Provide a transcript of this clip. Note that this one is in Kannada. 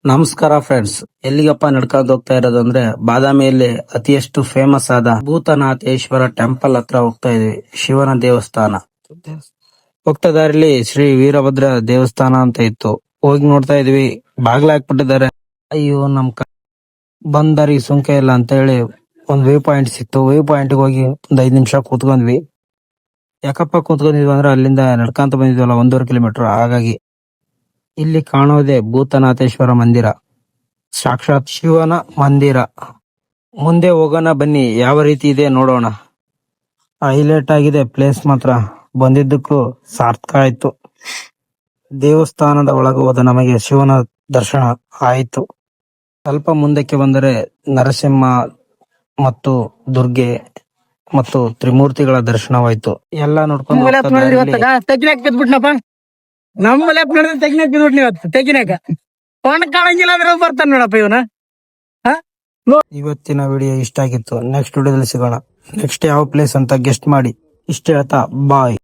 ನಮಸ್ಕಾರ ಫ್ರೆಂಡ್ಸ್, ಎಲ್ಲಿಗಪ್ಪ ನಡ್ಕೊಂಡು ಹೋಗ್ತಾ ಇರೋದು ಅಂದ್ರೆ ಬಾದಾಮಿಯಲ್ಲಿ ಅತಿಯಷ್ಟು ಫೇಮಸ್ ಆದ ಭೂತನಾಥೇಶ್ವರ ಟೆಂಪಲ್ ಹತ್ರ ಹೋಗ್ತಾ ಇದೀವಿ. ಶಿವನ ದೇವಸ್ಥಾನ. ಹೋಗ್ತಾ ದಾರಿಲಿ ಶ್ರೀ ವೀರಭದ್ರ ದೇವಸ್ಥಾನ ಅಂತ ಇತ್ತು. ಹೋಗಿ ನೋಡ್ತಾ ಇದೀವಿ, ಬಾಗ್ಲ ಹಾಕ್ಬಿಟ್ಟಿದ್ದಾರೆ. ಅಯ್ಯೋ ಬಂದಾರಿ ಸುಂಕ ಇಲ್ಲ ಅಂತ ಹೇಳಿ ಒಂದ್ ವ್ಯೂ ಪಾಯಿಂಟ್ ಸಿಕ್ತು. ವ್ಯೂ ಪಾಯಿಂಟ್ ಹೋಗಿ ಒಂದ್ 5 ನಿಮಿಷ ಕೂತ್ಕೊಂಡ್ವಿ. ಯಾಕಪ್ಪ ಕೂತ್ಕೊಂಡಿದ್ವಿ ಅಂದ್ರೆ ಅಲ್ಲಿಂದ ನಡ್ಕೊಂತ ಬಂದಿದ್ವಲ್ಲ 1.5 ಕಿಲೋಮೀಟರ್. ಹಾಗಾಗಿ ಇಲ್ಲಿ ಕಾಣೋದೆ ಭೂತನಾಥೇಶ್ವರ ಮಂದಿರ, ಸಾಕ್ಷಾತ್ ಶಿವನ ಮಂದಿರ. ಮುಂದೆ ಹೋಗೋಣ ಬನ್ನಿ, ಯಾವ ರೀತಿ ಇದೆ ನೋಡೋಣ. ಹೈಲೈಟ್ ಆಗಿದೆ ಪ್ಲೇಸ್ ಮಾತ್ರ. ಬಂದಿದ್ದಕ್ಕೂ ಸಾರ್ಥಕ ಆಯ್ತು. ದೇವಸ್ಥಾನದ ಒಳಗೆ ಹೋದ ನಮಗೆ ಶಿವನ ದರ್ಶನ ಆಯಿತು. ಸ್ವಲ್ಪ ಮುಂದಕ್ಕೆ ಬಂದರೆ ನರಸಿಂಹ ಮತ್ತು ದುರ್ಗೆ ಮತ್ತು ತ್ರಿಮೂರ್ತಿಗಳ ದರ್ಶನವಾಯ್ತು. ಎಲ್ಲ ನೋಡ್ಕೊಂಡು ನಮ್ಮ ಲೆಪ್ ನೋಡಿದ್ರೆ ತೆಗಿನಾಕ ಬಿದ್ಬಿಟ್ ನೀವತ್ತು ತೆಗಿನಾಕ ಫೋನ್ ಕಾಣಂಗಿಲ್ಲ ಅಂದ್ರೆ ಬರ್ತಾನ ನೋಡಪ್ಪ ಇವನ. ಇವತ್ತಿನ ವಿಡಿಯೋ ಇಷ್ಟ ಆಗಿತ್ತು. ನೆಕ್ಸ್ಟ್ ವಿಡಿಯೋದಲ್ಲಿ ಸಿಗೋಣ. ನೆಕ್ಸ್ಟ್ ಯಾವ ಪ್ಲೇಸ್ ಅಂತ ಗೆಸ್ಟ್ ಮಾಡಿ. ಇಷ್ಟ ಹೇಳ್ತಾ ಬಾಯ್.